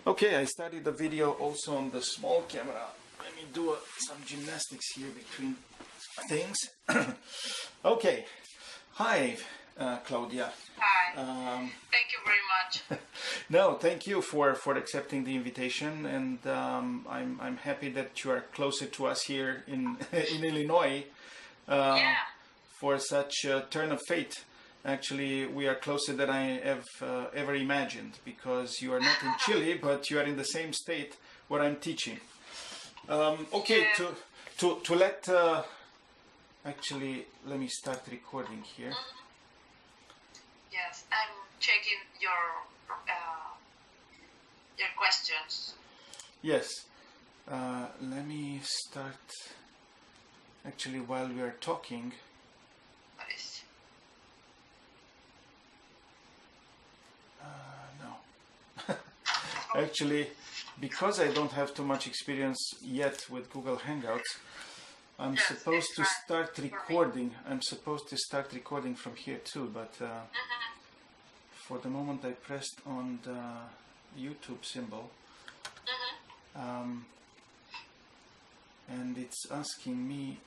Okay, I started the video also on the small camera. Let me do some gymnastics here between things. Okay, hi, Claudia. Hi. Thank you very much. No, thank you for accepting the invitation, and I'm happy that you are closer to us here in in Illinois. Yeah. For such a turn of fate. Actually, we are closer than I have ever imagined, because you are not in Chile, but you are in the same state where I'm teaching. Okay, Yeah. to let actually, let me start recording here. Yes, I'm checking your questions. Yes, let me start. Actually, while we are talking. Nice. No. Actually, because I don't have too much experience yet with Google Hangouts, I'm supposed to start recording. I'm supposed to start recording from here too, but for the moment I pressed on the YouTube symbol, and it's asking me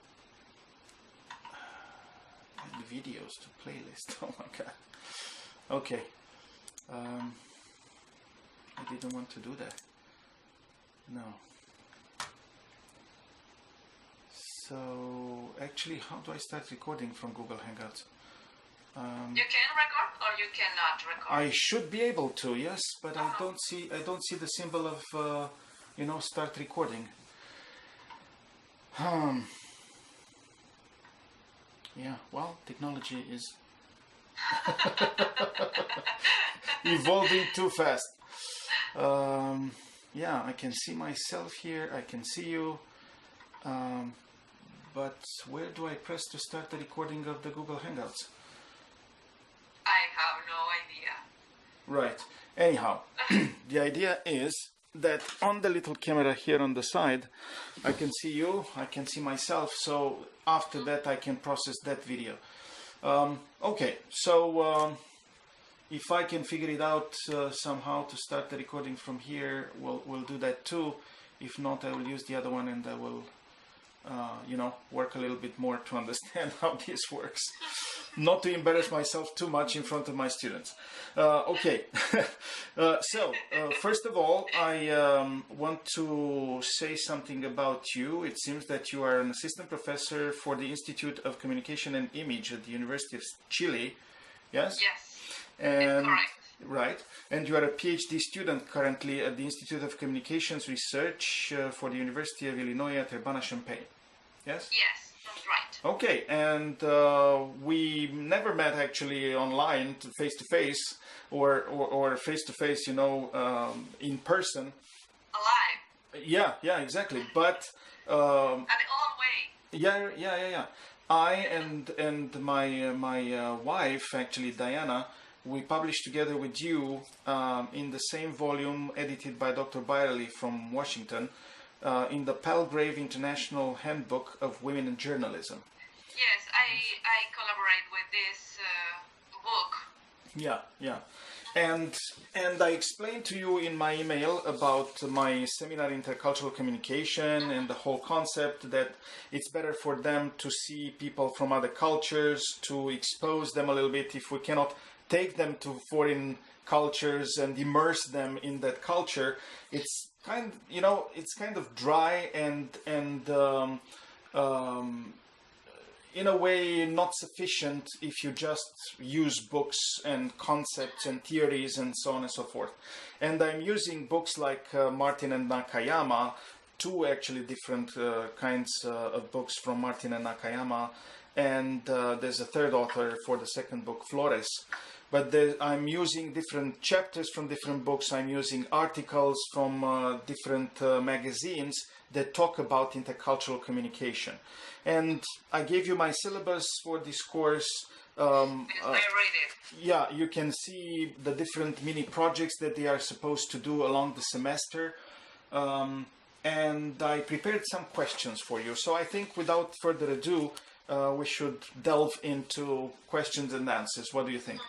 add videos to playlist. Oh my god. Okay. I didn't want to do that. No. So, actually, how do I start recording from Google Hangouts? You can record or you cannot record? I should be able to, yes, but I don't see the symbol of start recording. Yeah, well, technology is evolving too fast. Yeah, I can see myself here, I can see you, but where do I press to start the recording of the Google Hangouts? I have no idea. Right. Anyhow, the idea is that on the little camera here on the side, I can see you, I can see myself, so after that I can process that video. Okay, so if I can figure it out somehow to start the recording from here, we'll do that too. If not, I will use the other one, and I will work a little bit more to understand how this works. Not to embarrass myself too much in front of my students. Okay, so first of all, I want to say something about you. It seems that you are an assistant professor for the Institute of Communication and Image at the University of Chile. Yes? Yes. And correct. right, and you are a PhD student currently at the Institute of Communications Research for the University of Illinois at Urbana-Champaign. Yes? Yes, that's right. Okay, and we never met actually online, face to face, or face to face, in person. Alive. Yeah, exactly. But And all way. yeah. I and my wife, actually Diana, we published together with you in the same volume edited by Dr. Byerly from Washington in the Palgrave International Handbook of Women in Journalism. Yes, I collaborate with this book. Yeah. And I explained to you in my email about my seminar Intercultural Communication and the whole concept that it's better for them to see people from other cultures, to expose them a little bit. If we cannot take them to foreign cultures and immerse them in that culture, it's kind of dry and in a way not sufficient if you just use books and concepts and theories and so on and so forth. And I'm using books like Martin and Nakayama, two actually different kinds of books from Martin and Nakayama, and there's a third author for the second book, Flores. But I'm using different chapters from different books. I'm using articles from different magazines that talk about intercultural communication. And I gave you my syllabus for this course. I read it. Yeah, you can see the different mini projects that they are supposed to do along the semester. And I prepared some questions for you. So I think without further ado, we should delve into questions and answers. What do you think?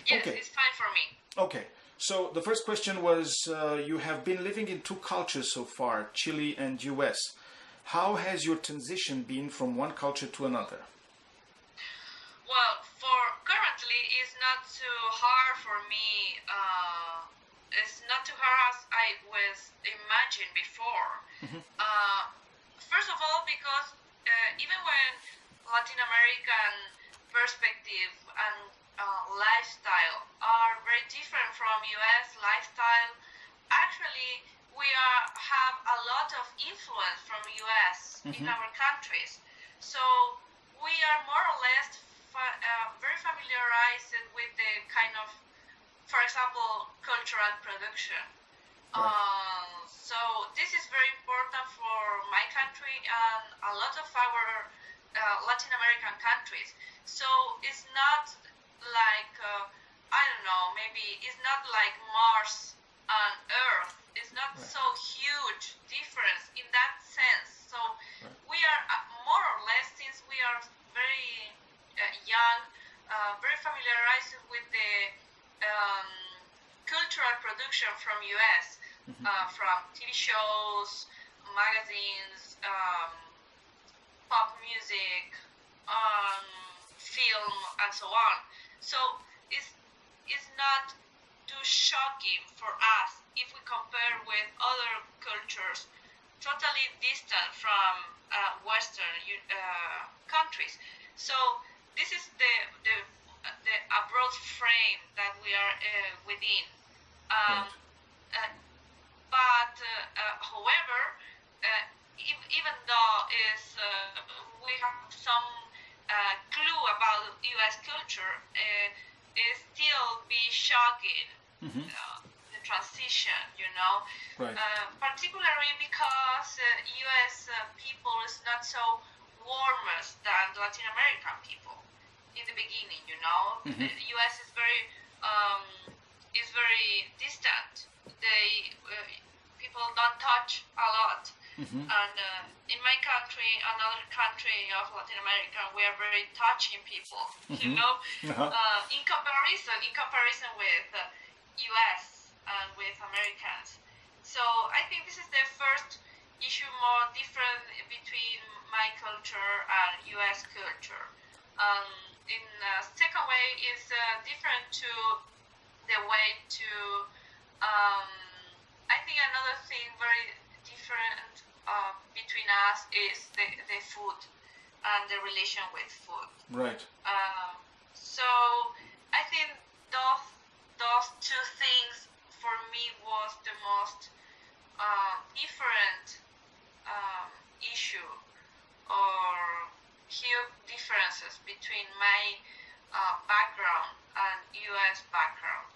Yes, Okay. it's fine for me. Okay. So the first question was, you have been living in two cultures so far, Chile and US. How has your transition been from one culture to another? Well, for currently, it's not too hard for me. It's not too hard as I was imagined before. First of all, because even when Latin American perspective and lifestyle are very different from US lifestyle, actually we have a lot of influence from US in our countries. So we are more or less very familiarized with the kind of, for example, cultural production. So this is very important for my country and a lot of our Latin American countries. So it's not like, I don't know, maybe it's not like Mars and Earth. It's not so huge difference in that sense. So we are more or less, since we are very young, very familiarized with the cultural production from US, from TV shows, magazines, pop music, film, and so on. So it's not too shocking for us if we compare with other cultures totally distant from Western countries. So this is the a broad frame that we are within. But however, even though we have some clue about U.S. culture, it still be shocking. The transition, particularly because U.S. people is not so warmer than Latin American people in the beginning. The U.S. is very distant. People don't touch a lot. And in my country, another country of Latin America, we are very touching people. In comparison with U.S. and with Americans. So I think this is the first issue more different between my culture and U.S. culture. In second way is different to the way to. I think another thing very different between us is the food and the relation with food. Right. So I think those two things for me was the most different issue or huge differences between my background and U.S. background.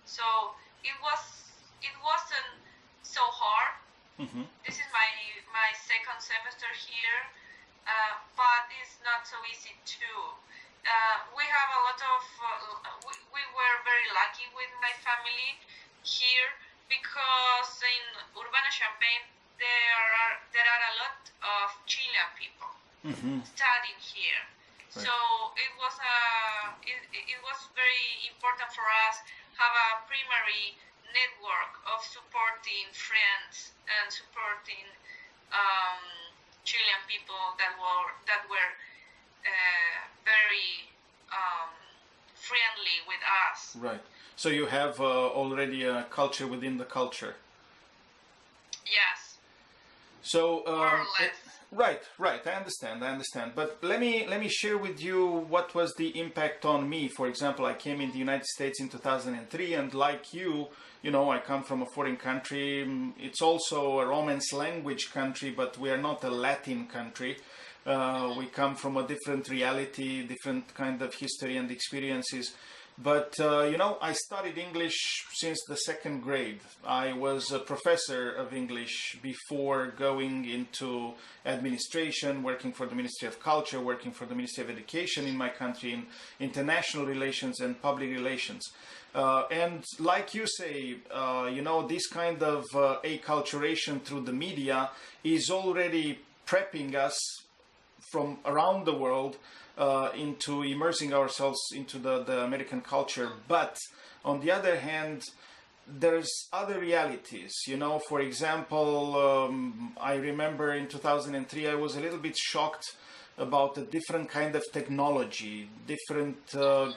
So it wasn't so hard. This is my second semester here, but it's not so easy too. We have a lot of we were very lucky with my family here because in Urbana-Champaign there are a lot of Chilean people studying here. Right. So it was very important for us have a primary network of supporting friends and supporting Chilean people that were very friendly with us. Right. So you have already a culture within the culture. Yes. So more or less. Right. I understand. But let me share with you what was the impact on me. For example, I came in the United States in 2003, and like you, I come from a foreign country. It's also a Romance language country, but we are not a Latin country. We come from a different reality, different kind of history and experiences. But, I studied English since the second grade. I was a professor of English before going into administration, working for the Ministry of Culture, working for the Ministry of Education in my country, in international relations and public relations. And like you say, this kind of acculturation through the media is already prepping us from around the world into immersing ourselves into the American culture. But on the other hand, there's other realities, you know. For example, I remember in 2003 I was a little bit shocked about the different kind of technology, different,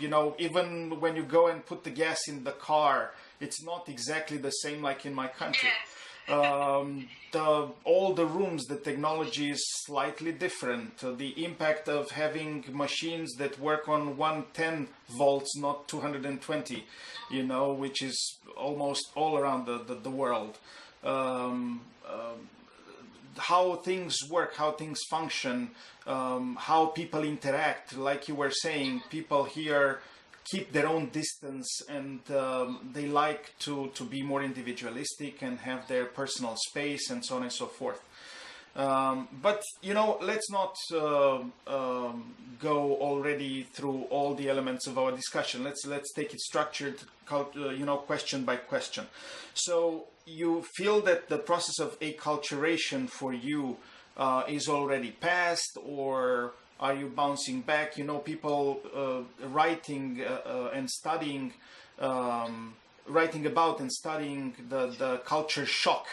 you know, even when you go and put the gas in the car, it's not exactly the same like in my country. Yes. All the rooms, the technology is slightly different. The impact of having machines that work on 110 volts, not 220, you know, which is almost all around the world. How things work, how things function, how people interact. Like you were saying, people here keep their own distance, and they like to be more individualistic and have their personal space and so on and so forth. But you know, let's not go already through all the elements of our discussion. Let's take it structured, you know, question by question. So you feel that the process of acculturation for you is already past, or are you bouncing back? You know, people writing and studying, writing about and studying the culture shock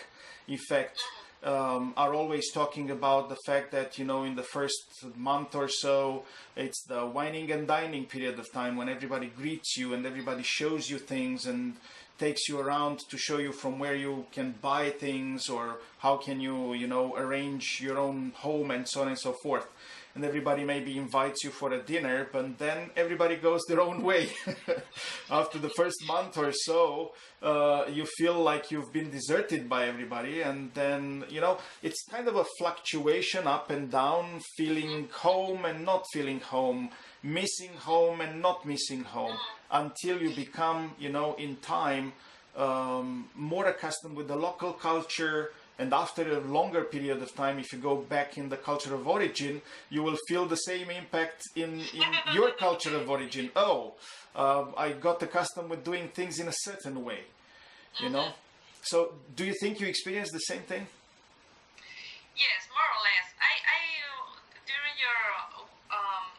effect are always talking about the fact that, you know, in the first month or so, it's the whining and dining period of time when everybody greets you and everybody shows you things and takes you around to show you from where you can buy things or how can you, you know, arrange your own home and so on and so forth. And everybody maybe invites you for a dinner, but then everybody goes their own way. After the first month or so, you feel like you've been deserted by everybody. And then, you know, it's kind of a fluctuation up and down, feeling home and not feeling home, missing home and not missing home, until you become, you know, in time, more accustomed with the local culture. And after a longer period of time, if you go back in the culture of origin, you will feel the same impact in your culture of origin. Oh, I got accustomed with doing things in a certain way, you know? So do you think you experience the same thing? Yes, more or less. During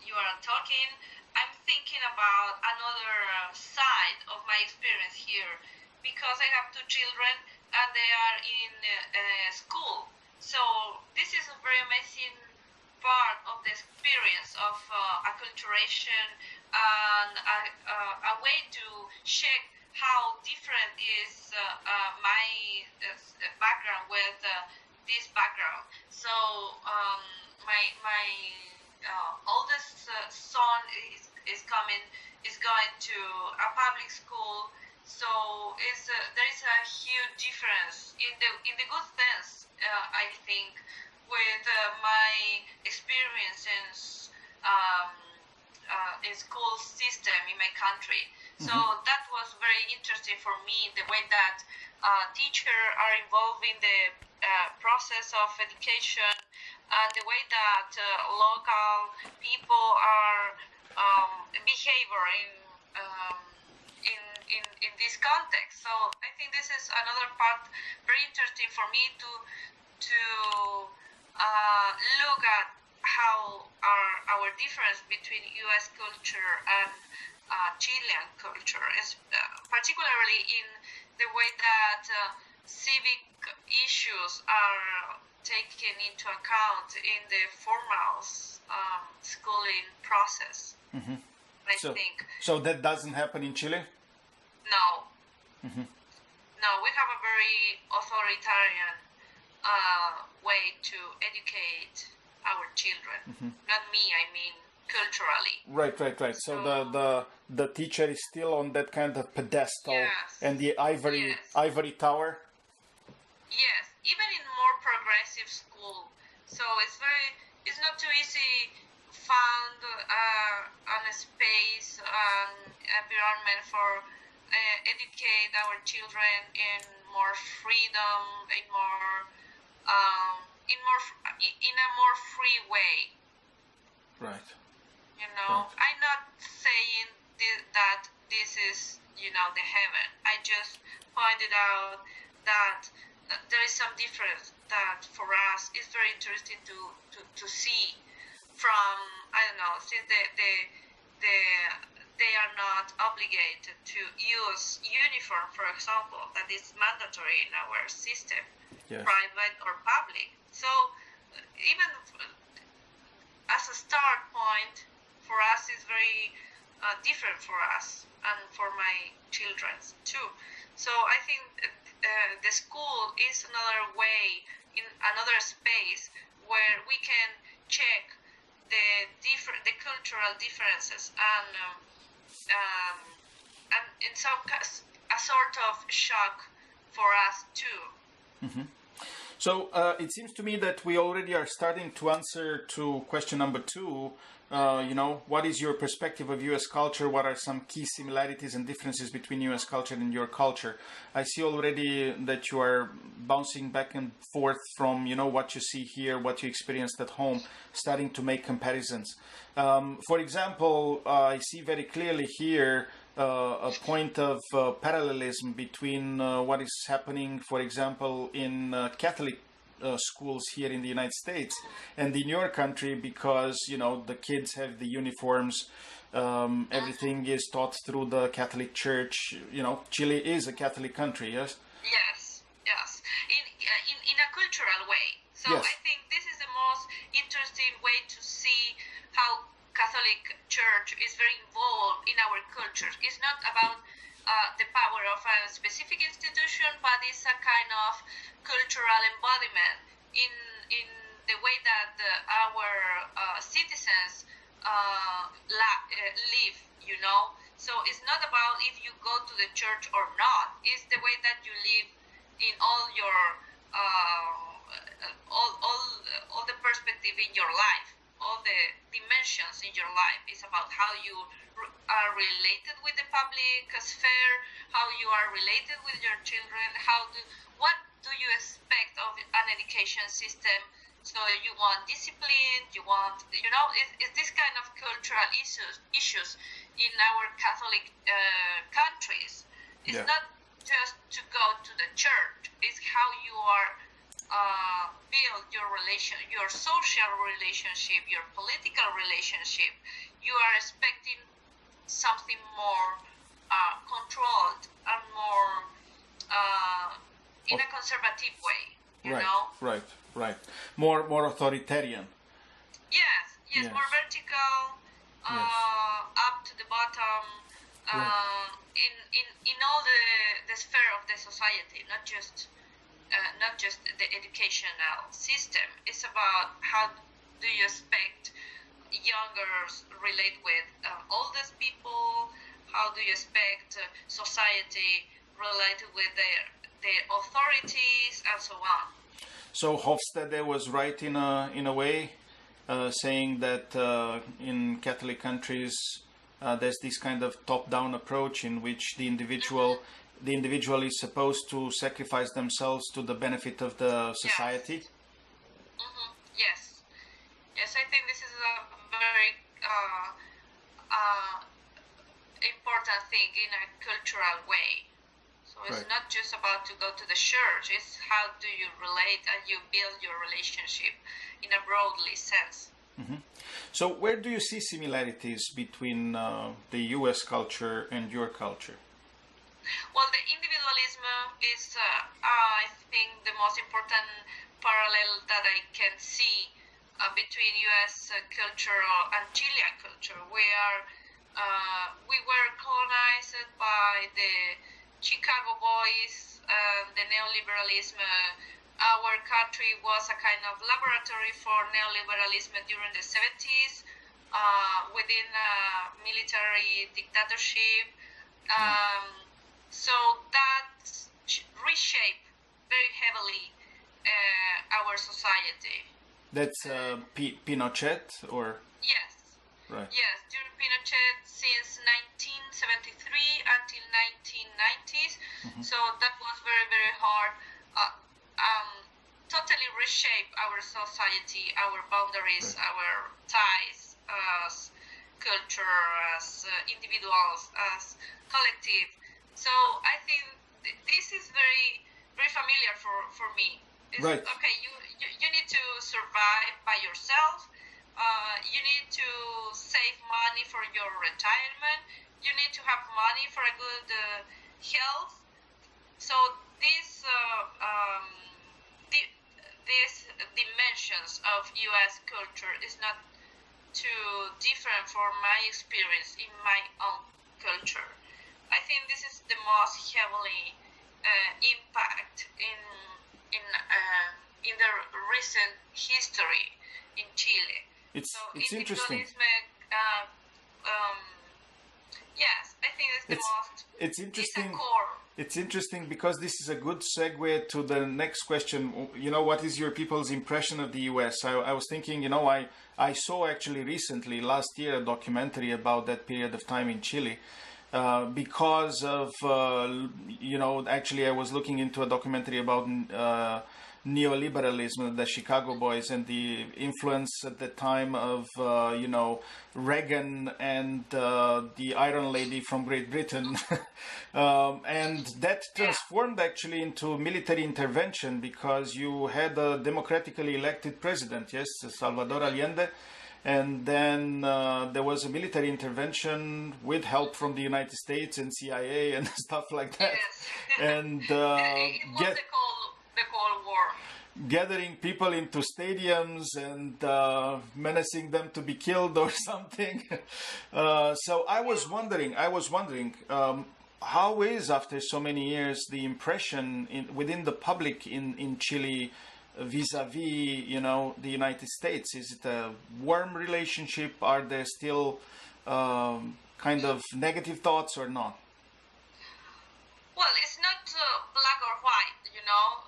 you are talking, I'm thinking about another side of my experience here, because I have two children and they are in school. So this is a very amazing part of the experience of acculturation, and a way to check how different is my background with this background. So my oldest son is going to a public school. So there is a huge difference in the good sense, I think, with my experiences in school system in my country. So that was very interesting for me, the way that teachers are involved in the process of education, and the way that local people are behaving in this context. So I think this is another part very interesting for me to look at how our difference between U.S. culture and Chilean culture is particularly in the way that civic issues are taken into account in the formal schooling process. I think. So that doesn't happen in Chile? No. No, we have a very authoritarian way to educate our children. Not me, I mean culturally. Right. So the teacher is still on that kind of pedestal, yes. And the ivory tower. Yes, even in more progressive school. So it's not too easy found a space, environment for educate our children in more freedom, in a more free way. Right. You know, right. I'm not saying that this is, you know, the heaven. I just pointed out that there is some difference that for us is very interesting to see from, I don't know, since the they are not obligated to use uniform, for example, that is mandatory in our system, Yes. private or public. So even as a start point for us is very different for us and for my children too. So I think the school is another way, in another space where we can check the cultural differences and in some case a sort of shock for us too. Mm-hmm. So it seems to me that we already are starting to answer to question number 2. What is your perspective of U.S. culture? What are some key similarities and differences between U.S. culture and your culture? I see already that you are bouncing back and forth from, what you see here, what you experienced at home, starting to make comparisons. For example, I see very clearly here a point of parallelism between what is happening, for example, in Catholic schools here in the United States and in your country, because the kids have the uniforms, everything is taught through the Catholic Church. Chile is a Catholic country. Yes. Yes. In a cultural way. So yes. I think this is the most interesting way to see how Catholic Church is very involved in our culture. It's not about the power of a specific institution, but it's a kind of cultural embodiment in the way that our citizens live. So it's not about if you go to the church or not. It's the way that you live in all your all the perspective in your life. All the dimensions in your life. Is about how you are related with the public sphere, how you are related with your children, what do you expect of an education system. So you want discipline, it's this kind of cultural issues in our Catholic countries. It's not just to go to the church, it's how you are build your social relationship, your political relationship. You are expecting something more controlled and more in a conservative way. You know? Right. More authoritarian. Yes. More vertical, up to the bottom, in all the sphere of the society, not just the educational system. It's about how do you expect youngers relate with oldest people, how do you expect society related with their authorities, and so on. So Hofstede was right in a way, saying that in Catholic countries there's this kind of top-down approach in which the individual is supposed to sacrifice themselves to the benefit of the society. Yes, I think this is a very important thing in a cultural way. So it's not just about to go to the church, it's how do you relate and you build your relationship in a broadly sense. Mm-hmm. So where do you see similarities between the US culture and your culture? Well, the individualism is, I think, the most important parallel that I can see between U.S. culture and Chilean culture. We were colonized by the Chicago boys, the neoliberalism. Our country was a kind of laboratory for neoliberalism during the 70s, within a military dictatorship. So that reshaped very heavily our society. That's Pinochet, or? Yes. Right. Yes, during Pinochet since 1973 until 1990s. Mm-hmm. So that was very, very hard. Totally reshape our society, our boundaries, our ties as culture, as individuals, as collective. So I think this is very, very familiar for me. It's, right. Okay, you need to survive by yourself. You need to save money for your retirement. have money for a good health. So these these dimensions of U.S. culture is not too different from my experience in my own culture. I think this is the most heavily impact in the recent history in Chile. It's interesting. Yes, I think it's the most. It's interesting. It's a core. It's interesting because this is a good segue to the next question. You know, what is your people's impression of the U.S.? I was thinking, you know, I saw actually recently, last year, a documentary about that period of time in Chile. Because of, you know, actually I was looking into a documentary about neoliberalism, the Chicago Boys, and the influence at the time of, you know, Reagan and the Iron Lady from Great Britain. And that transformed actually into military intervention because you had a democratically elected president, yes, Salvador Allende. And then there was a military intervention with help from the United States and CIA and stuff like that. Yes. And it was the Cold War. Gathering people into stadiums and menacing them to be killed or something. So I was wondering, how is, after so many years, the impression within the public in Chile vis-a-vis, you know, the United States? Is it a warm relationship? Are there still kind of negative thoughts or not? Well, it's not black or white, you know.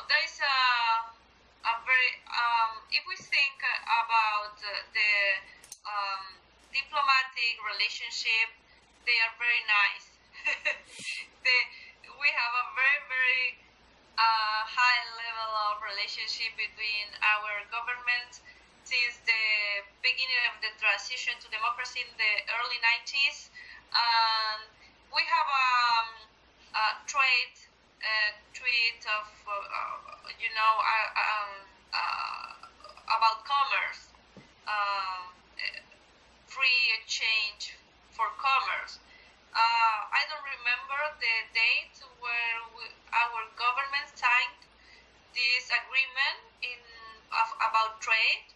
There is a very, if we think about the diplomatic relationship, they are very nice. We have a very, very high level of relationship between our government since the beginning of the transition to democracy in the early 90s. We have a trade tweet of, you know, about commerce, free exchange for commerce. I don't remember the date where our government signed this agreement about trade,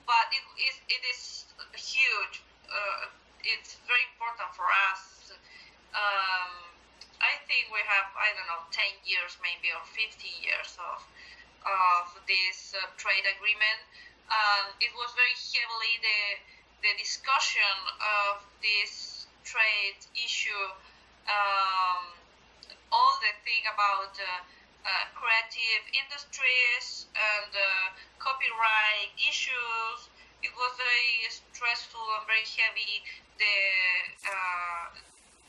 but it is huge. It's very important for us. I think we have, I don't know, 10 years maybe or 50 years of this trade agreement. It was very heavily the discussion of this trade issue, all the thing about creative industries and copyright issues. It was very stressful and very heavy,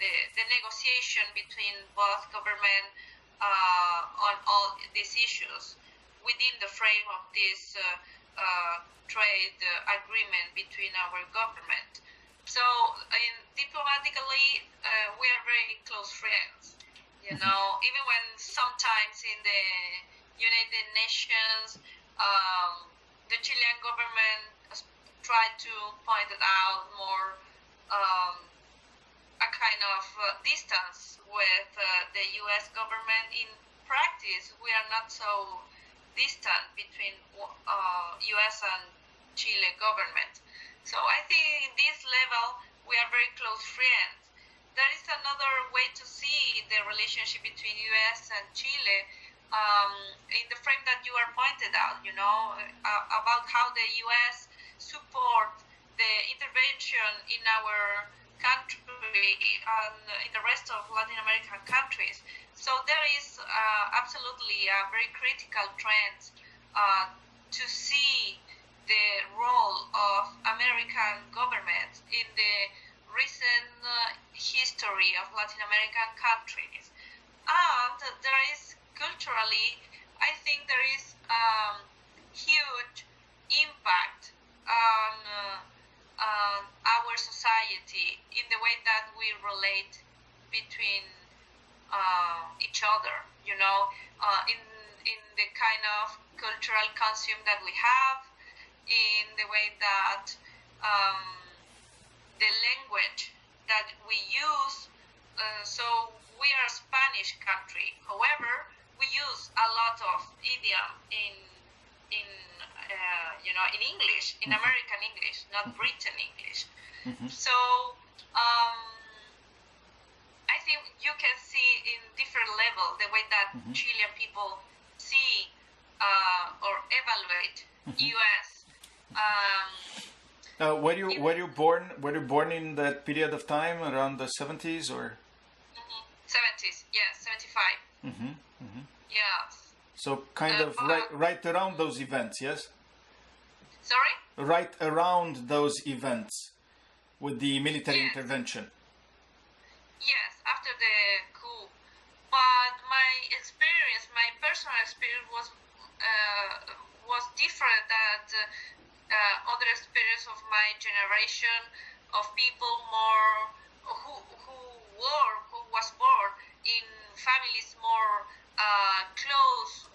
the negotiation between both government on all these issues within the frame of this trade agreement between our government. So, diplomatically, we are very close friends. You know, even when sometimes in the United Nations, the Chilean government tried to point it out more a kind of distance with the U.S. government. In practice, we are not so distant between U.S. and Chile government. So I think in this level, we are very close friends. There is another way to see the relationship between U.S. and Chile in the frame that you are pointed out, you know, about how the U.S. support the intervention in our country and in the rest of Latin American countries. So there is absolutely a very critical trend to see the role of American government in the recent history of Latin American countries. And there is culturally, I think there is huge impact on our society in the way that we relate between each other, you know, in the kind of cultural consume that we have, in the way that the language that we use. So we are a Spanish country. However, we use a lot of idiom in in English, in American English, not Britain English. So I think you can see in different level the way that Chilean people see or evaluate U.S. Were you born? Were you born in that period of time around the 70s or? 70s, yes, 75. Yes. So kind of right around those events, yes. Sorry. Right around those events with the military intervention. Yes, after the coup. But my experience, my personal experience was different than other experience of my generation, of people more who was born in families more close,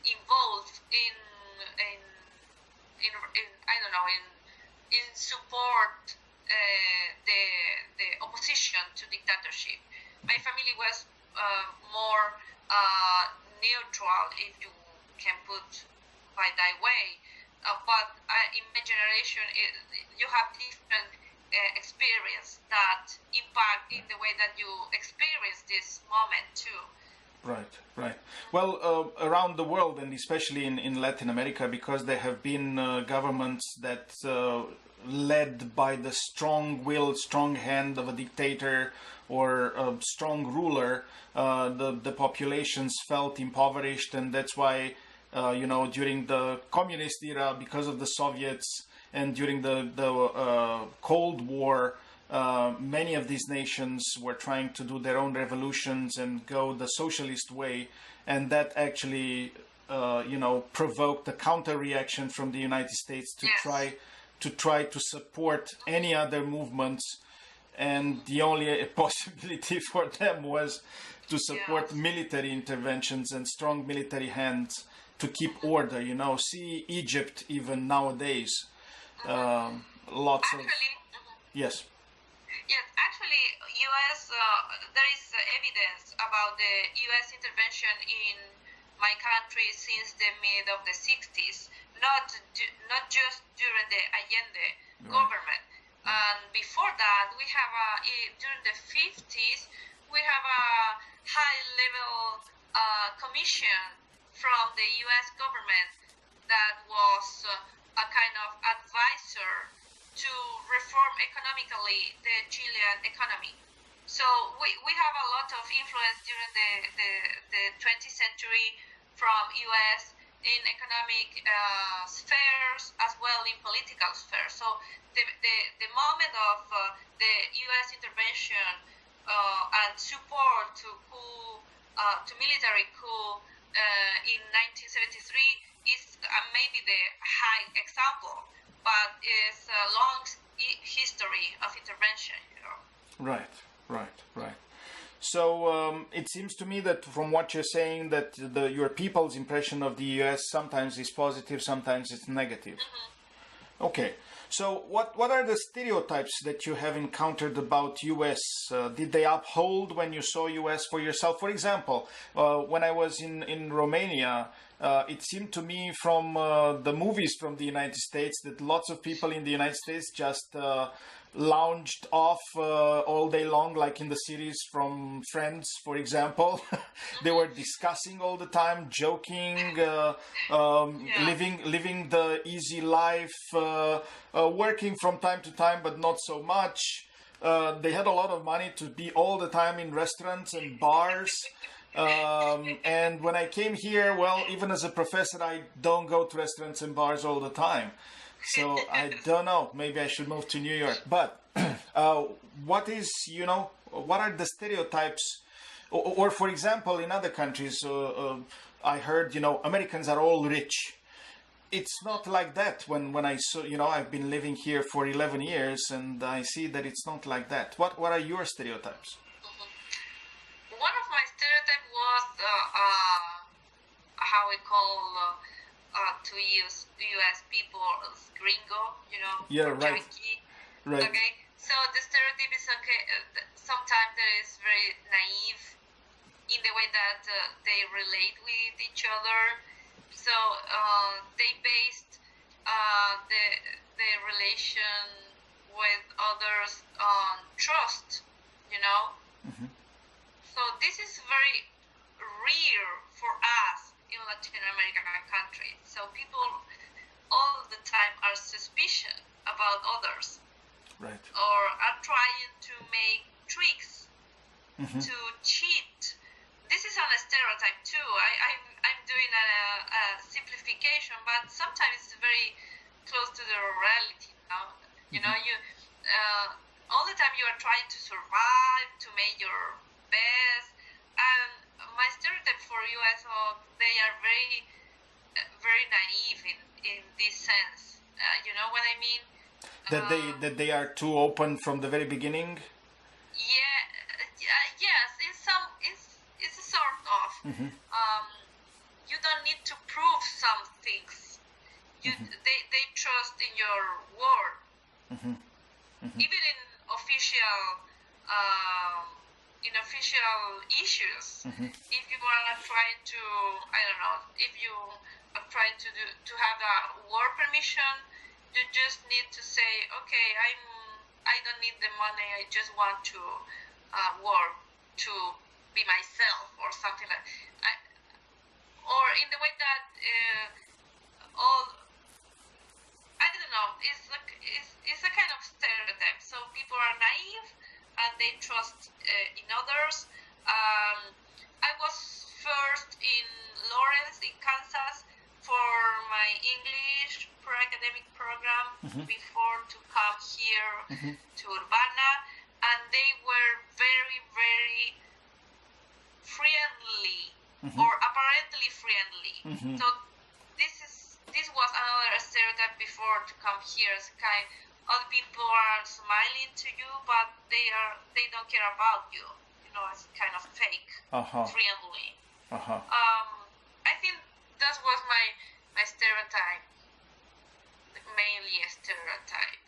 involved in I don't know, in support the opposition to dictatorship. My family was more neutral, if you can put by that way. But in my generation, you have different experience that impact in the way that you experience this moment too. Right. Well, around the world, and especially in Latin America, because there have been governments that led by the strong will, strong hand of a dictator or a strong ruler, the populations felt impoverished, and that's why during the communist era, because of the Soviets, and during the Cold War, many of these nations were trying to do their own revolutions and go the socialist way, and that actually provoked a counter reaction from the United States to try to support any other movements, and the only possibility for them was to support military interventions and strong military hands to keep order. See Egypt even nowadays. Lots of yes. Yes, actually, U.S. There is evidence about the U.S. intervention in my country since the mid of the 60s, not just during the Allende government. And before that, we have during the 50s, we have a high-level commission from the U.S. government that was a kind of advisor to reform economically the Chilean economy. So we have a lot of influence during the 20th century from U.S. in economic spheres as well in political spheres. So the moment of the U.S. intervention and support to military coup in 1973 is maybe the high example, but it's a long history of intervention. Right. So it seems to me that from what you're saying, that your people's impression of the U.S. sometimes is positive, sometimes it's negative. Okay. So what are the stereotypes that you have encountered about U.S.? Did they uphold when you saw U.S. for yourself? For example, when I was in Romania, it seemed to me from the movies from the United States that lots of people in the United States just lounged off all day long, like in the series from Friends, for example. They were discussing all the time, joking, living the easy life, working from time to time, but not so much. They had a lot of money to be all the time in restaurants and bars. And when I came here, well, even as a professor, I don't go to restaurants and bars all the time. So I don't know, maybe I should move to New York. But what are the stereotypes? Or for example, in other countries, I heard, Americans are all rich. It's not like that when I saw, I've been living here for 11 years and I see that it's not like that. What are your stereotypes? One of my stereotypes was how we call to use U.S. people as gringo, Yeah, right. Yankee. Right. Okay, So the stereotype is okay. Sometimes it is very naive in the way that they relate with each other. So they based the relation with others on trust, you know. So this is very rare for us in Latin American countries. So people all the time are suspicious about others, Right. or are trying to make tricks to cheat. This is on a stereotype too. I'm doing a simplification, but sometimes it's very close to the reality. You know, you all the time you are trying to survive, to make your best. And my stereotype for US, they are very, very naive in this sense. You know what I mean? That they are too open from the very beginning. Yeah, yes. It's a sort of. You don't need to prove some things. They trust in your word. Even in official issues. If you are trying to, I don't know, if you are trying to have a work permission, you just need to say, okay, I don't need the money. I just want to work to be myself or something like. Or in the way that I don't know. It's a kind of stereotype. So people are naive and they trust in others. I was first in Lawrence, in Kansas, for my English academic program before to come here to Urbana, and they were very, very friendly or apparently friendly. So this was another stereotype before to come here. It's other people are smiling to you, but they don't care about you. You know, it's kind of fake, friendly. I think that was my stereotype, mainly a stereotype.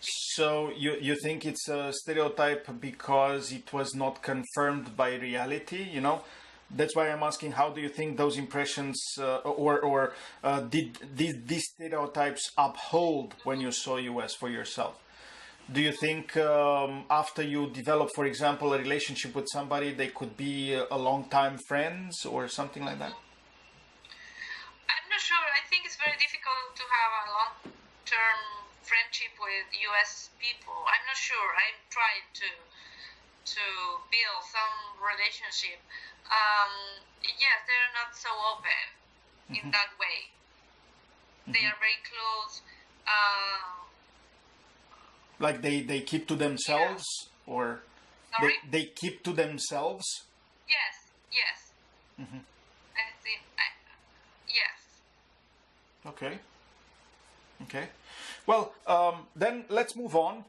So you think it's a stereotype because it was not confirmed by reality, you know? That's why I'm asking, how do you think those impressions did these stereotypes uphold when you saw US for yourself? Do you think after you develop, for example, a relationship with somebody, they could be a long-time friends or something like that? I'm not sure. I think it's very difficult to have a long-term friendship with US people. I'm not sure. I'm trying to build some relationship. Yes, they're not so open in that way. They are very close. Like they keep to themselves, or they keep to themselves? Yes. I think, yes. Okay. Well, then let's move on.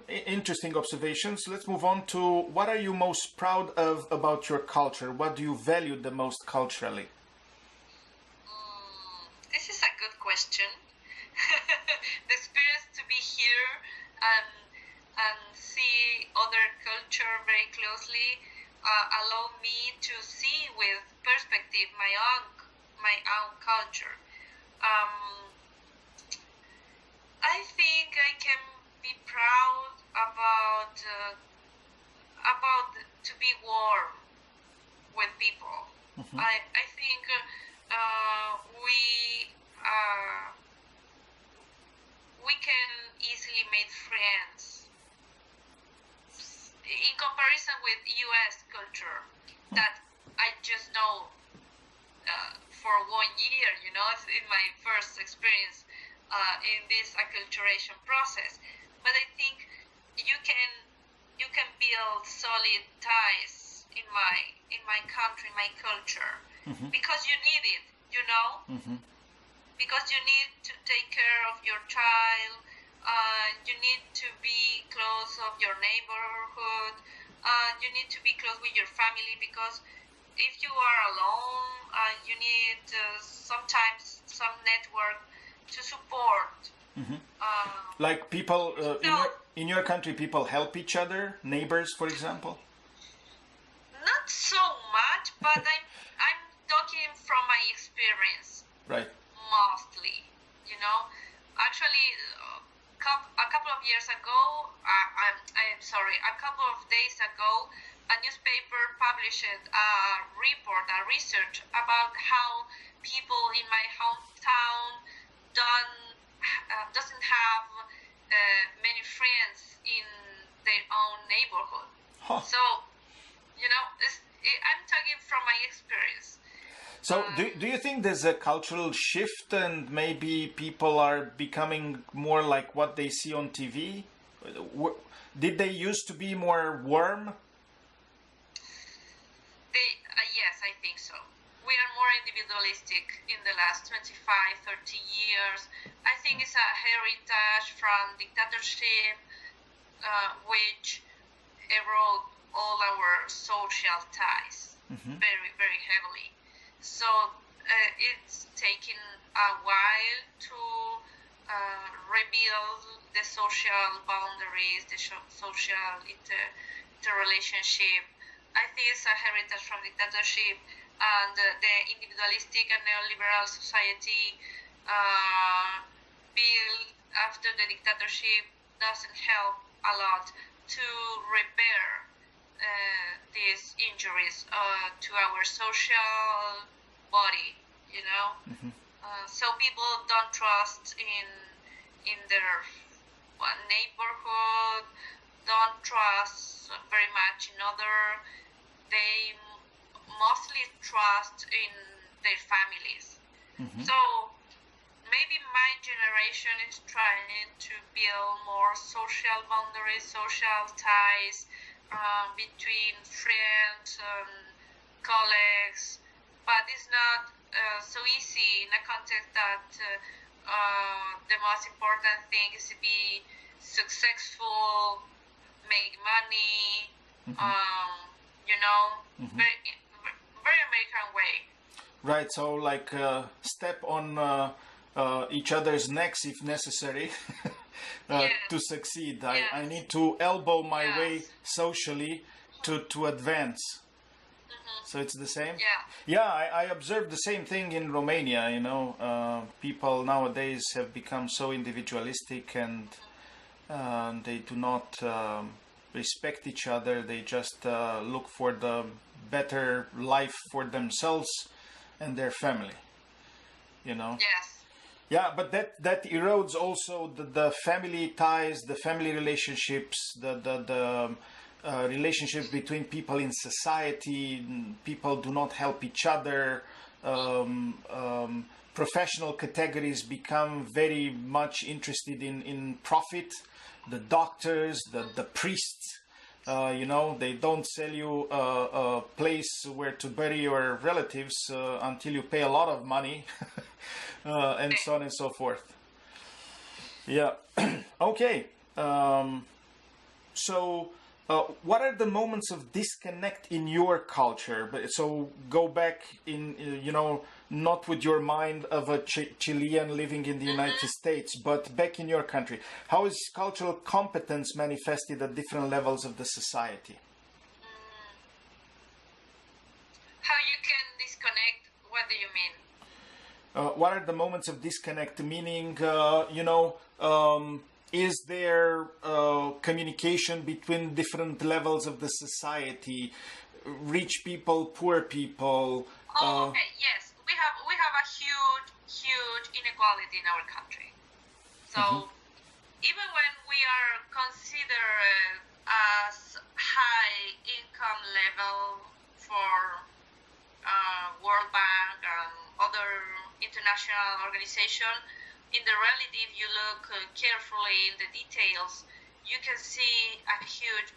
Interesting observations. Let's move on to what are you most proud of about your culture? What do you value the most culturally? This is a good question. The experience to be here and see other culture very closely allow me to see with perspective my own culture. I think I can be proud about to be warm with people. I think we can easily make friends in comparison with US culture that I just know for 1 year, you know, in my first experience in this acculturation process. But I think you can build solid ties in my country, my culture, because you need it, you know, because you need to take care of your child. You need to be close of your neighborhood. You need to be close with your family, because if you are alone, you need sometimes some network to support. Like people in your country, people help each other, neighbors, for example? Not so much, but I'm talking from my experience. Right. Mostly, you know. Actually, a couple of years ago, I'm sorry, a couple of days ago, a newspaper published a report, a research about how people in my hometown doesn't have many friends in their own neighborhood. Huh. So, you know, I'm talking from my experience. So do you think there's a cultural shift and maybe people are becoming more like what they see on TV? Did they used to be more warm? Yes, I think so. We are more individualistic in the last 25, 30 years. I think it's a heritage from dictatorship, which erode all our social ties very, very heavily. So it's taken a while to rebuild the social boundaries, the social interrelationship. I think it's a heritage from dictatorship, and the individualistic and neoliberal society built after the dictatorship doesn't help a lot to repair these injuries to our social body, you know. So people don't trust in their neighborhood, don't trust very much in other. They mostly trust in their families. So maybe my generation is trying to build more social boundaries, social ties between friends and colleagues, but it's not so easy in a context that the most important thing is to be successful, make money, you know, very, very American way. Right, so like step on each other's necks if necessary to succeed. I need to elbow my way socially to advance. So it's the same? Yeah, I observed the same thing in Romania, you know. People nowadays have become so individualistic and they do not respect each other. They just look for the better life for themselves and their family, you know. Yes. Yeah, but that erodes also the family ties, the family relationships, the relationships between people in society. People do not help each other. Professional categories become very much interested in profit. The doctors, the priests, you know, they don't sell you a place where to bury your relatives until you pay a lot of money, and so on and so forth. Yeah. Okay. So, what are the moments of disconnect in your culture? So go back in, you know, not with your mind of a Chilean living in the United States, but back in your country. How is cultural competence manifested at different levels of the society? How you can disconnect? What do you mean? What are the moments of disconnect? Meaning, you know, is there communication between different levels of the society, rich people, poor people? Okay, yes, we have a huge inequality in our country. So even when we are considered as high income level for World Bank and other international organization, in the reality, if you look carefully in the details, you can see a huge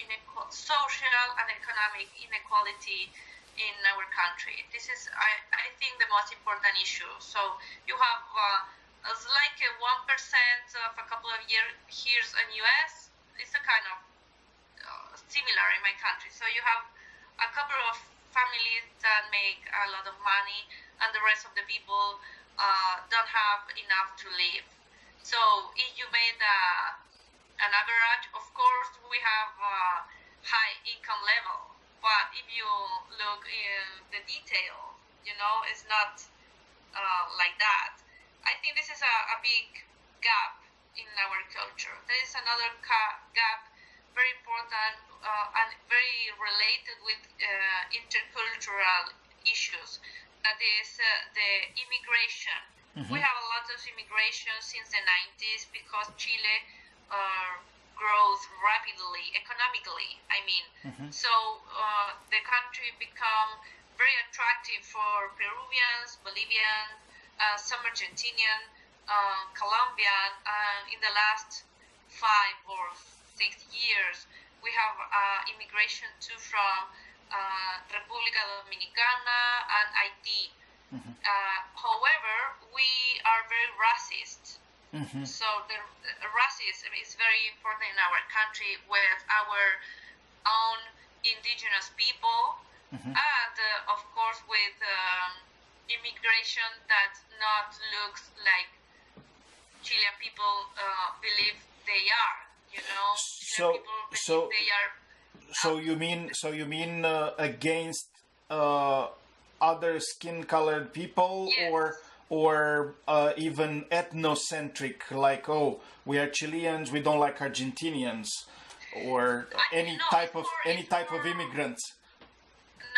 social and economic inequality in our country. This is, I think, the most important issue. So you have it's like 1% of a couple of years in US. It's a kind of similar in my country. So you have a couple of families that make a lot of money, and the rest of the people don't have enough to live. So if you made an average. Of course, we have a high income level, but if you look in the detail, it's not like that. I think this is a big gap in our culture. There is another gap, very important and very related with intercultural issues. That is the immigration. We have a lot of immigration since the 90s because Chile grows rapidly, economically, I mean. So the country become very attractive for Peruvians, Bolivians, some Argentinian, Colombian, and in the last 5 or 6 years, we have immigration too from República Dominicana and Haiti. However, we are very racist. So the racism is very important in our country with our own indigenous people, and of course with immigration that not looks like Chilean people believe they are. Chilean people believe they are. So you mean against other skin-colored people, Yes. or even ethnocentric, like, oh, we are Chileans, we don't like Argentinians, or any type of immigrants.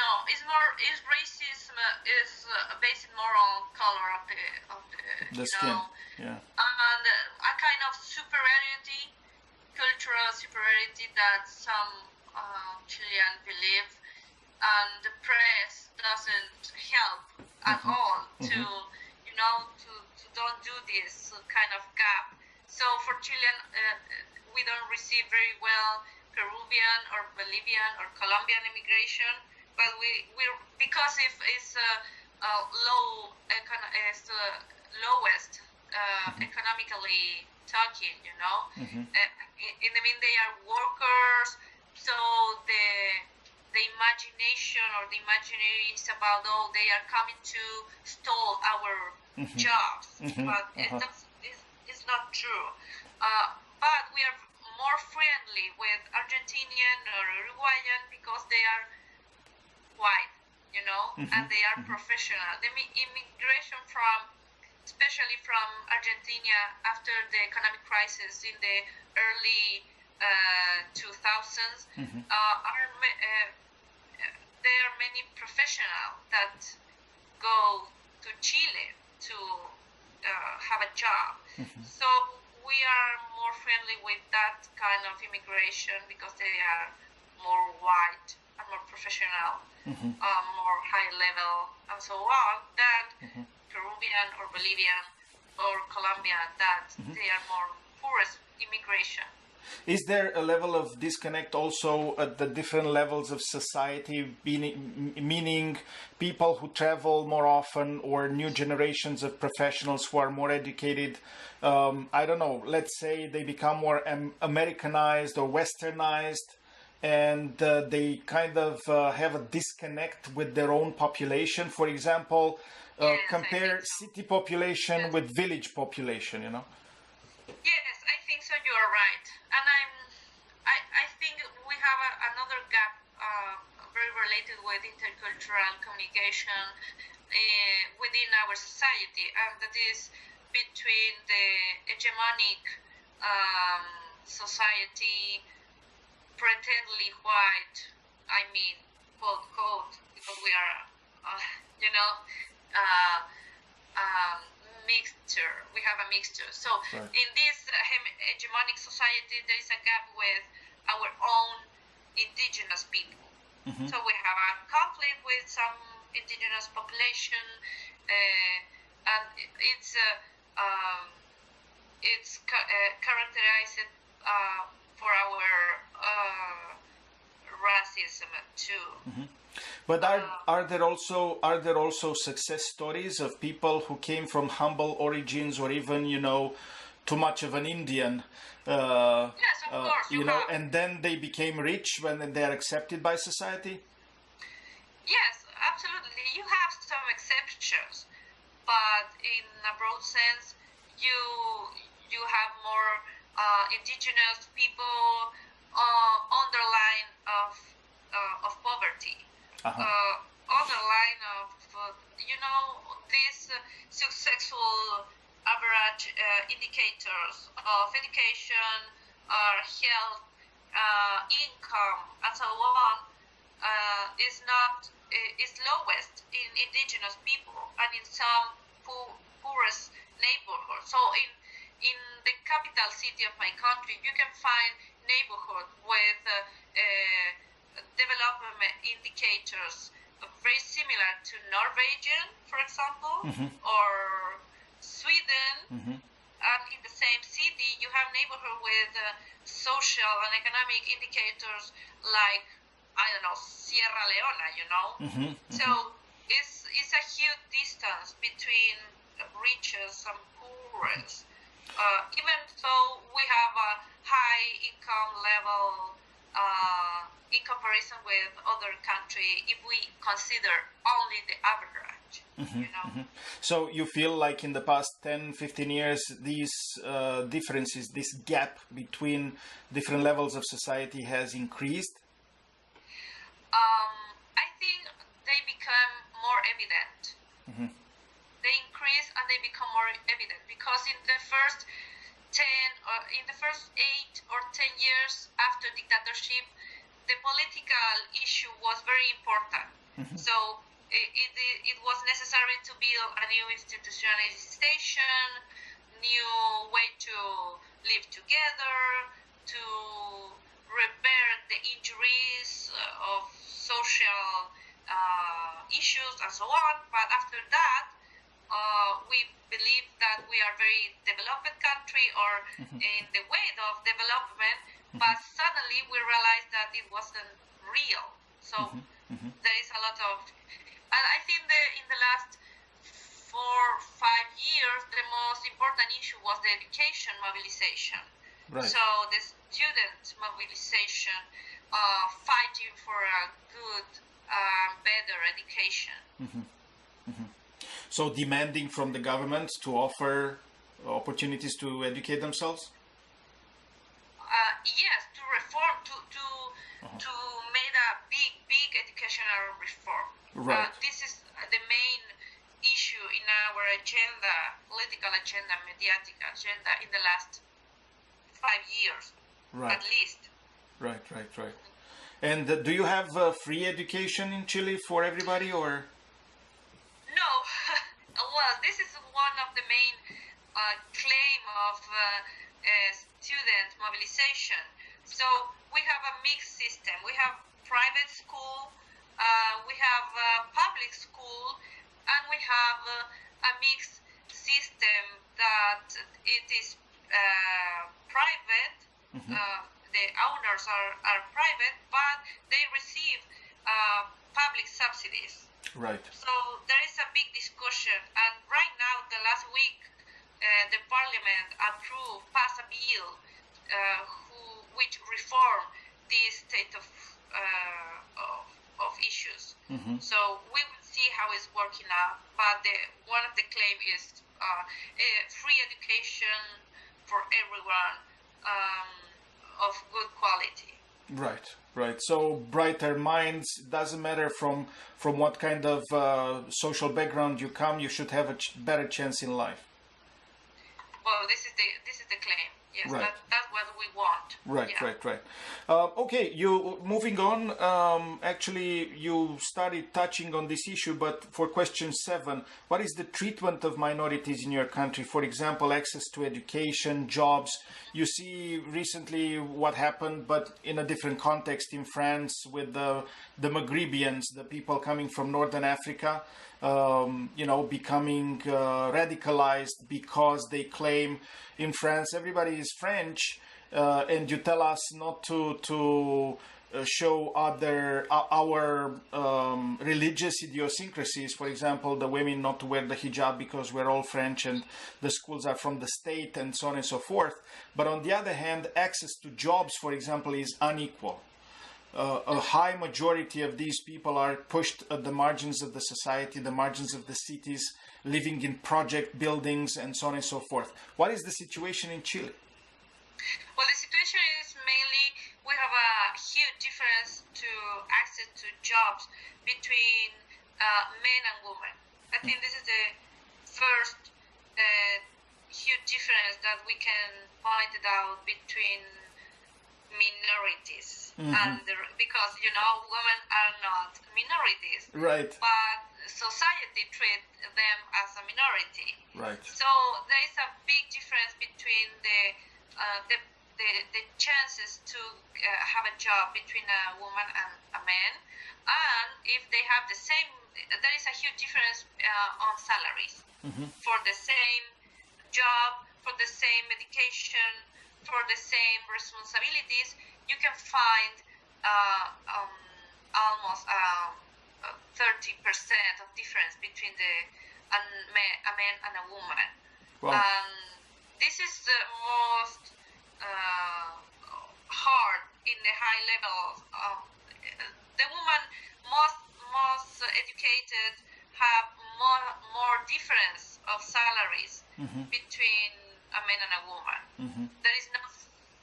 No, it's racism is based more on color of the skin. Yeah. And a kind of superiority, cultural superiority that some Chilean believe, and the press doesn't help at all to don't do this kind of gap. So for Chilean, we don't receive very well Peruvian or Bolivian or Colombian immigration, but we're because if it's lowest economically talking, in the mean they are workers, so the imagination or the imaginary is about, oh, they are coming to steal our jobs, but it's not true. But we are more friendly with Argentinian or Uruguayan because they are white, and they are professional. The immigration especially from Argentina after the economic crisis in the early 2000s, there are many professionals that go to Chile to have a job. So we are more friendly with that kind of immigration because they are more white and more professional, more high level and so on, than Peruvian or Bolivian or Colombian, that they are more poorest immigration. Is there a level of disconnect also at the different levels of society, meaning people who travel more often or new generations of professionals who are more educated? I don't know, let's say they become more Americanized or Westernized, and they kind of have a disconnect with their own population. For example, compare city population with village population, Yes, I think so. You are right, and I think we have another gap very related with intercultural communication within our society, and that is between the hegemonic society, pretendly white. I mean, quote, because we are, mixture. We have a mixture. So right. In this hegemonic society, there is a gap with our own indigenous people. So we have a conflict with some indigenous population, and it's characterized for our racism too. But are there also success stories of people who came from humble origins, or even too much of an Indian? Yes, of course. And then they became rich when they are accepted by society. Yes, absolutely. You have some exceptions, but in a broad sense, you have more indigenous people underline of poverty, underline of these successful average indicators of education, health, income, and so on is lowest in indigenous people and in some poorest neighborhoods. So in the capital city of my country, you can find neighborhood with development indicators very similar to Norwegian, for example, or Sweden. And in the same city, you have neighborhood with social and economic indicators like, I don't know, Sierra Leone, So it's a huge distance between riches and poorest. Even though we have a high income level in comparison with other countries, if we consider only the average, So you feel like in the past 10, 15 years, these differences, this gap between different levels of society has increased? I think they become more evident. They increase and they become more evident because in the first 8 or 10 years after dictatorship, the political issue was very important. So it was necessary to build a new institutionalization, new way to live together, to repair the injuries of social issues and so on. But after that, we believe that we are very developed country or in the way of development, but suddenly we realized that it wasn't real. So there is a lot of, and I think that in the last 4 or 5 years, the most important issue was the education mobilization. Right. So the student mobilization, fighting for a good, better education. So demanding from the government to offer opportunities to educate themselves? Yes, to reform, to make a big educational reform. Right. This is the main issue in our agenda, political agenda, mediatic agenda in the last 5 years, at least. Right. And do you have free education in Chile for everybody, or? No. Well, this is one of the main claim of student mobilization. So we have a mixed system. We have private school, we have public school, and we have a mixed system that it is private. The owners are private, but they receive public subsidies. Right. So there is a big discussion, and right now, the last week, the parliament passed a bill which reform this state of issues. So we will see how it's working out. But one of the claim is free education for everyone of good quality. Right. So brighter minds, doesn't matter from what kind of social background you come, you should have a better chance in life. Well, this is the claim. Yes, right. That's what we want. Right. Okay, moving on. Actually, you started touching on this issue, but for question 7, what is the treatment of minorities in your country? For example, access to education, jobs. You see recently what happened, but in a different context in France with the Maghrebians, the people coming from Northern Africa. Becoming radicalized because they claim in France everybody is French, and you tell us not to show our religious idiosyncrasies. For example, the women not to wear the hijab because we're all French and the schools are from the state and so on and so forth. But on the other hand, access to jobs, for example, is unequal. A high majority of these people are pushed at the margins of the society, the margins of the cities, living in project buildings and so on and so forth. What is the situation in Chile? Well, the situation is mainly we have a huge difference to access to jobs between men and women. I think this is the first huge difference that we can point it out between minorities, and because women are not minorities, right? But society treats them as a minority, right? So there is a big difference between the chances to have a job between a woman and a man, and if they have the same, there is a huge difference on salaries for the same job, for the same education, for the same responsibilities. You can find almost 30% of difference between a man and a woman. Wow. This is the most hard in the high level. The woman most educated have more difference of salaries between a man and a woman. There is no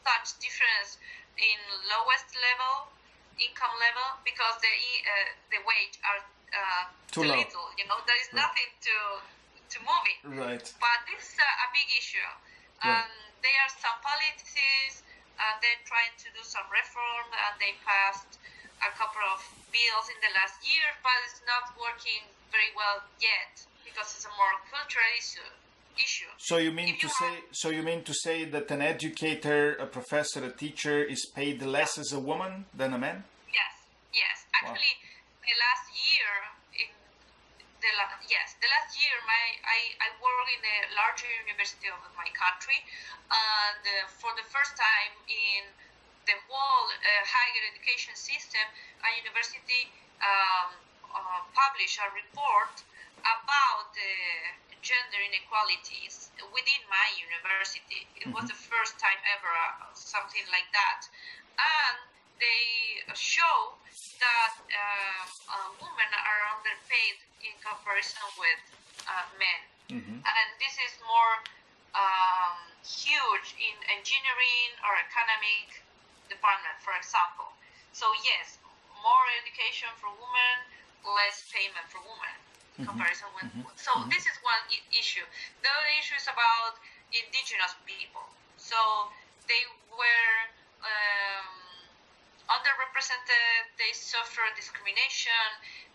such difference in lowest level, income level, because the wage are too little. There is nothing to move it. Right. But this is a big issue. There are some policies. They're trying to do some reform, and they passed a couple of bills in the last year, but it's not working very well yet because it's a more cultural issue. So you mean to say that an educator, a professor, a teacher is paid less as a woman than a man? Yes. Actually, the last year, I work in a larger university of my country, and for the first time in the whole higher education system, a university published a report about the gender inequalities within my university. It was the first time ever something like that, and they show that women are underpaid in comparison with men, and this is more huge in engineering or academic department, for example. So yes, more education for women, less payment for women in comparison with. So this is one issue. The other issue is about indigenous people. So they were underrepresented. They suffer discrimination.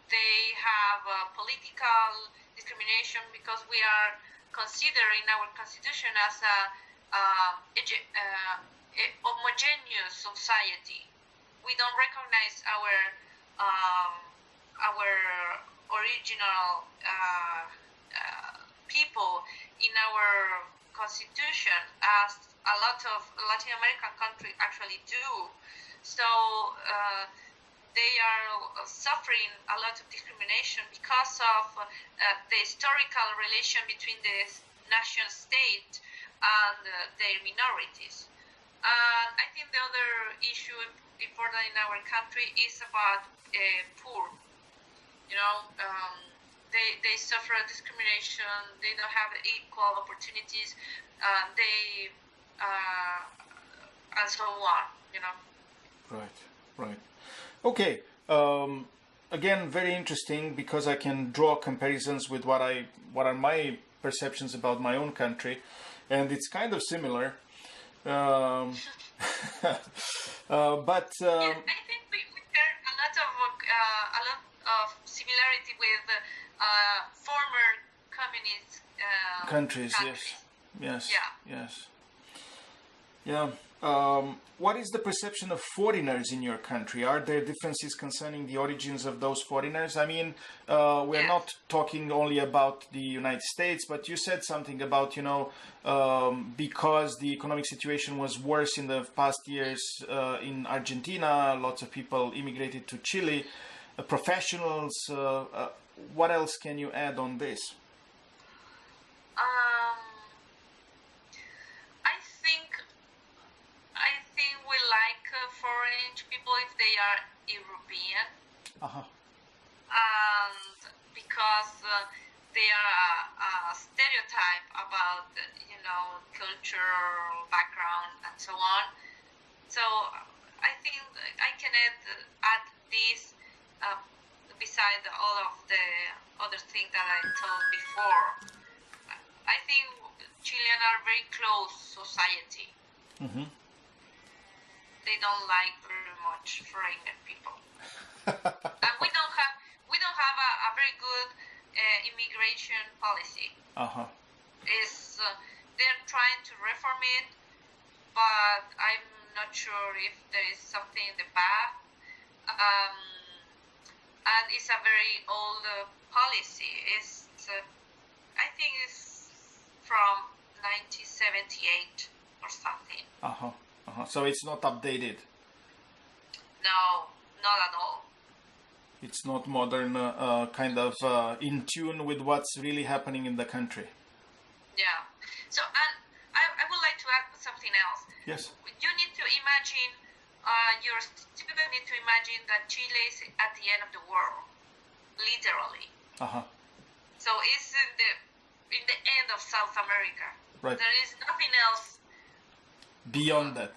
They have political discrimination because we are considered in our constitution as a homogeneous society. We don't recognize our original people in our constitution, as a lot of Latin American countries actually do. So they are suffering a lot of discrimination because of the historical relation between the nation state and their minorities. I think the other issue important in our country is about poor. They suffer discrimination. They don't have equal opportunities. And so on. Right. Okay. Again, very interesting, because I can draw comparisons with what are my perceptions about my own country, and it's kind of similar. But I think we share a lot of similarity with former communist countries. Yes. Yeah. What is the perception of foreigners in your country? Are there differences concerning the origins of those foreigners? I mean, we're not talking only about the United States, but you said something about, because the economic situation was worse in the past years in Argentina, lots of people immigrated to Chile, professionals. What else can you add on this? Foreign people if they are European, Uh-huh. and because they are a stereotype about, cultural background and so on. So I think I can add this beside all of the other things that I told before. I think Chilean are very close society. Mm-hmm. They don't like very much foreigner people, and we don't have a very good immigration policy. Uh-huh. They're trying to reform it, but I'm not sure if there is something in the back. And it's a very old policy. I think it's from 1978 or something. Uh-huh. Uh-huh. So it's not updated. No, not at all. It's not modern, kind of in tune with what's really happening in the country. Yeah. So, and I would like to add something else. Yes. You need to imagine, your students need to imagine that Chile is at the end of the world, literally. Uh-huh. So it's in the end of South America. Right. There is nothing else Beyond that.